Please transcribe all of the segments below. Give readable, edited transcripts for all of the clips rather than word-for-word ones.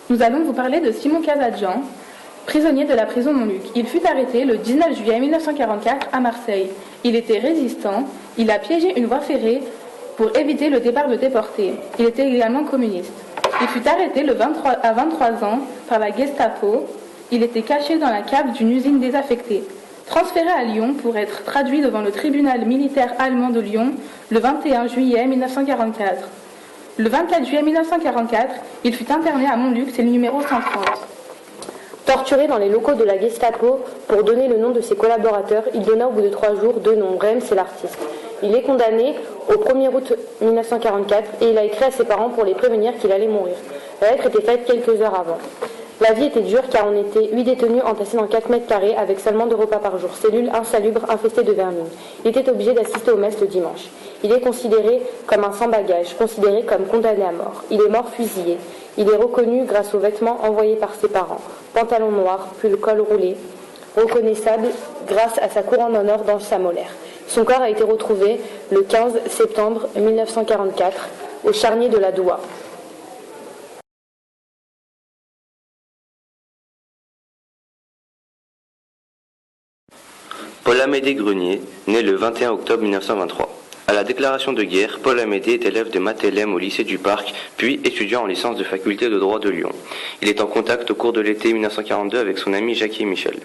Nous allons vous parler de Simon Kazadjian, prisonnier de la prison Montluc. Il fut arrêté le 19 juillet 1944 à Marseille. Il était résistant, il a piégé une voie ferrée pour éviter le départ de déportés. Il était également communiste. Il fut arrêté à 23 ans par la Gestapo. Il était caché dans la cave d'une usine désaffectée. Transféré à Lyon pour être traduit devant le tribunal militaire allemand de Lyon le 21 juillet 1944. Le 24 juillet 1944, il fut interné à Montluc, c'est le numéro 130. Torturé dans les locaux de la Gestapo pour donner le nom de ses collaborateurs, il donna au bout de 3 jours 2 noms, Rems et l'artiste. Il est condamné au 1er août 1944 et il a écrit à ses parents pour les prévenir qu'il allait mourir. La lettre était faite quelques heures avant. La vie était dure car on était 8 détenus entassés dans 4 mètres carrés avec seulement 2 repas par jour, cellules insalubres infestées de vermine. Il était obligé d'assister aux messes le dimanche. Il est considéré comme un sans-bagage, considéré comme condamné à mort. Il est mort fusillé. Il est reconnu grâce aux vêtements envoyés par ses parents. Pantalon noir, pull col roulé, reconnaissable grâce à sa couronne en or dans sa molaire. Son corps a été retrouvé le 15 septembre 1944 au charnier de la Doua. Paul-Amédée Grenier, né le 21 octobre 1923. À la déclaration de guerre, Paul-Amédée est élève de maths LM au lycée du Parc, puis étudiant en licence de faculté de droit de Lyon. Il est en contact au cours de l'été 1942 avec son ami Jackie Michel.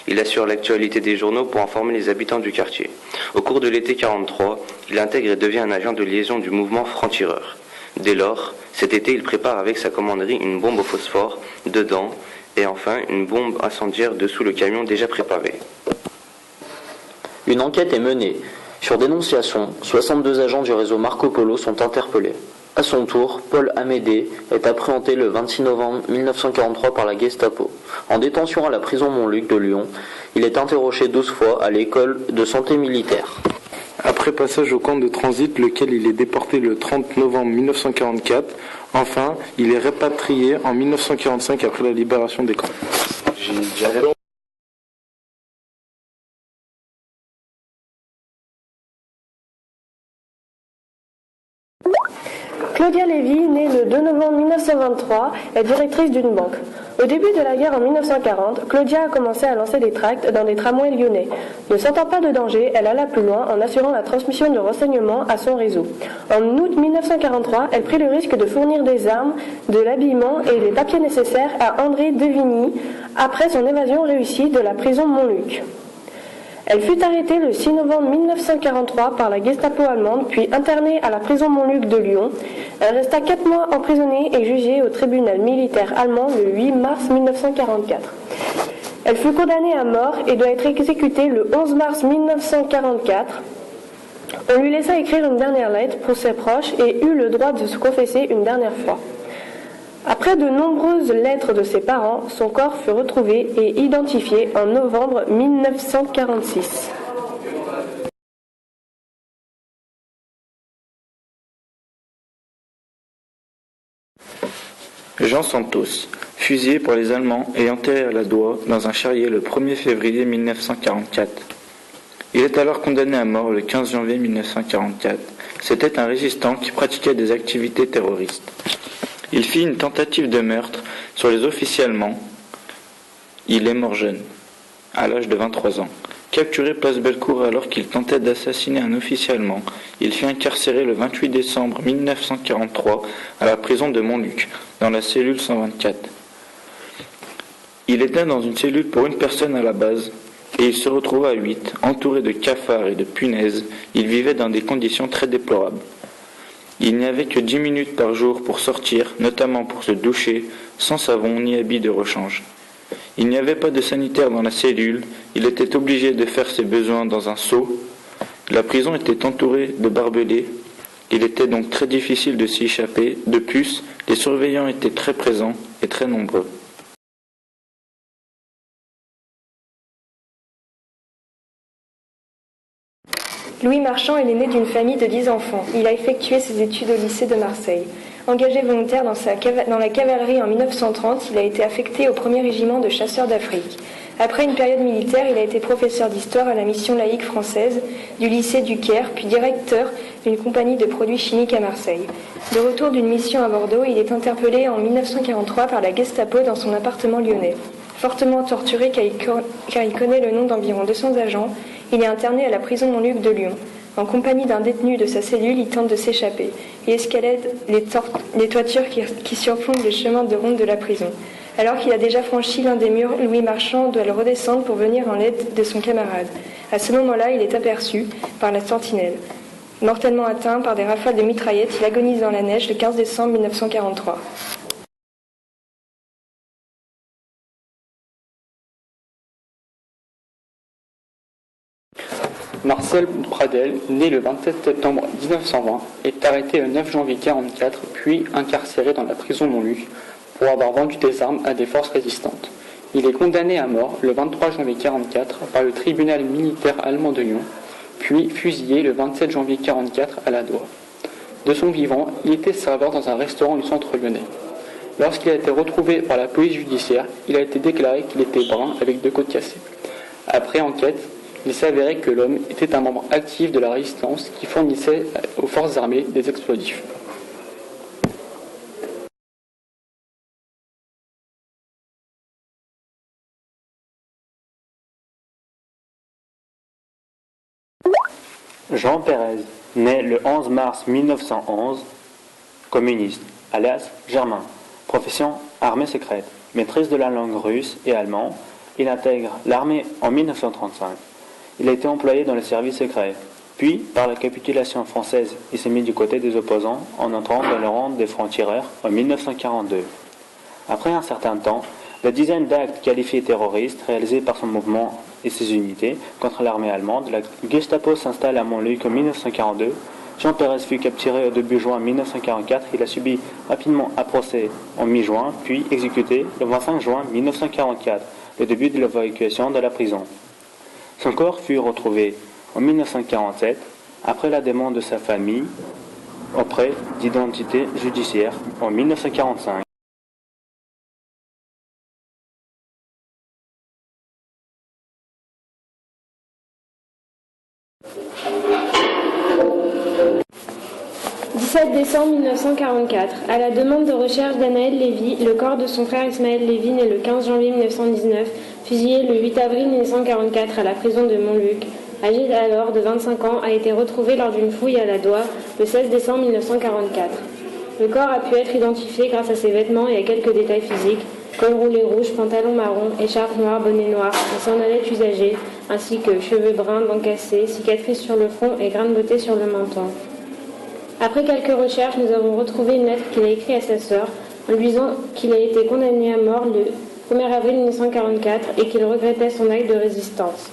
Il assure l'actualité des journaux pour informer les habitants du quartier. Au cours de l'été 1943, il intègre et devient un agent de liaison du mouvement franc-tireur. Dès lors, cet été, il prépare avec sa commanderie une bombe au phosphore, dedans, et enfin une bombe incendiaire dessous le camion déjà préparé. Une enquête est menée. Sur dénonciation, 62 agents du réseau Marco Polo sont interpellés. À son tour, Paul-Amédée est appréhendé le 26 novembre 1943 par la Gestapo. En détention à la prison Montluc de Lyon, il est interrogé 12 fois à l'école de santé militaire. Après passage au camp de transit, lequel il est déporté le 30 novembre 1944, enfin, il est répatrié en 1945 après la libération des camps. Claudia Lévy, née le 2 novembre 1923, est directrice d'une banque. Au début de la guerre en 1940, Claudia a commencé à lancer des tracts dans des tramways lyonnais. Ne sentant pas de danger, elle alla plus loin en assurant la transmission de renseignements à son réseau. En août 1943, elle prit le risque de fournir des armes, de l'habillement et les papiers nécessaires à André Devigny après son évasion réussie de la prison Montluc. Elle fut arrêtée le 6 novembre 1943 par la Gestapo allemande, puis internée à la prison Montluc de Lyon. Elle resta 4 mois emprisonnée et jugée au tribunal militaire allemand le 8 mars 1944. Elle fut condamnée à mort et doit être exécutée le 11 mars 1944. On lui laissa écrire une dernière lettre pour ses proches et eut le droit de se confesser une dernière fois. Après de nombreuses lettres de ses parents, son corps fut retrouvé et identifié en novembre 1946. Jean Santos, fusillé par les Allemands et enterré à la Doua dans un charrier le 1er février 1944. Il est alors condamné à mort le 15 janvier 1944. C'était un résistant qui pratiquait des activités terroristes. Il fit une tentative de meurtre sur les officiers allemands. Il est mort jeune, à l'âge de 23 ans. Capturé place Bellecour alors qu'il tentait d'assassiner un officier allemand, il fut incarcéré le 28 décembre 1943 à la prison de Montluc, dans la cellule 124. Il était dans une cellule pour une personne à la base, et il se retrouva à 8, entouré de cafards et de punaises. Il vivait dans des conditions très déplorables. Il n'y avait que 10 minutes par jour pour sortir, notamment pour se doucher, sans savon ni habit de rechange. Il n'y avait pas de sanitaire dans la cellule, il était obligé de faire ses besoins dans un seau. La prison était entourée de barbelés, il était donc très difficile de s'y échapper. De plus, les surveillants étaient très présents et très nombreux. Louis Marchand est l'aîné d'une famille de 10 enfants. Il a effectué ses études au lycée de Marseille. Engagé volontaire dans la cavalerie en 1930, il a été affecté au 1er régiment de chasseurs d'Afrique. Après une période militaire, il a été professeur d'histoire à la mission laïque française du lycée du Caire, puis directeur d'une compagnie de produits chimiques à Marseille. De retour d'une mission à Bordeaux, il est interpellé en 1943 par la Gestapo dans son appartement lyonnais. Fortement torturé car il connaît le nom d'environ 200 agents, il est interné à la prison Montluc de Lyon. En compagnie d'un détenu de sa cellule, il tente de s'échapper. Il escalade les toitures qui surplombent le chemin de ronde de la prison. Alors qu'il a déjà franchi l'un des murs, Louis Marchand doit le redescendre pour venir en aide de son camarade. À ce moment-là, il est aperçu par la sentinelle. Mortellement atteint par des rafales de mitraillettes, il agonise dans la neige le 15 décembre 1943. Marcel Pradel, né le 27 septembre 1920, est arrêté le 9 janvier 1944, puis incarcéré dans la prison Montluc pour avoir vendu des armes à des forces résistantes. Il est condamné à mort le 23 janvier 1944 par le tribunal militaire allemand de Lyon, puis fusillé le 27 janvier 1944 à la Doua. De son vivant, il était serveur dans un restaurant du centre lyonnais. Lorsqu'il a été retrouvé par la police judiciaire, il a été déclaré qu'il était brun avec 2 côtes cassées. Après enquête, il s'est avéré que l'homme était un membre actif de la résistance qui fournissait aux forces armées des explosifs. Jean Pérez, né le 11 mars 1911, communiste, alias Germain, profession armée secrète, maîtrise de la langue russe et allemand, il intègre l'armée en 1935. Il a été employé dans le service secret. Puis, par la capitulation française, il s'est mis du côté des opposants en entrant dans le rang des francs-tireurs en 1942. Après un certain temps, la dizaine d'actes qualifiés terroristes réalisés par son mouvement et ses unités contre l'armée allemande, la Gestapo s'installe à Montluc en 1942. Jean Pérez fut capturé au début juin 1944. Il a subi rapidement un procès en mi-juin, puis exécuté le 25 juin 1944, le début de l'évacuation de la prison. Son corps fut retrouvé en 1947, après la demande de sa famille, auprès d'identité judiciaire en 1945. « 17 décembre 1944. À la demande de recherche d'Anaël Lévy, le corps de son frère Ismaël Lévy, né le 15 janvier 1919, fusillé le 8 avril 1944 à la prison de Montluc, âgé alors de 25 ans, a été retrouvé lors d'une fouille à la Doua le 16 décembre 1944. Le corps a pu être identifié grâce à ses vêtements et à quelques détails physiques, col roulé rouge, pantalon marron, écharpe noire, bonnet noir, et sandalettes usagées, ainsi que cheveux bruns, dents cassées, cicatrices sur le front et grains de beauté sur le menton. Après quelques recherches, nous avons retrouvé une lettre qu'il a écrite à sa sœur en lui disant qu'il a été condamné à mort le 1er avril 1944 et qu'il regrettait son acte de résistance.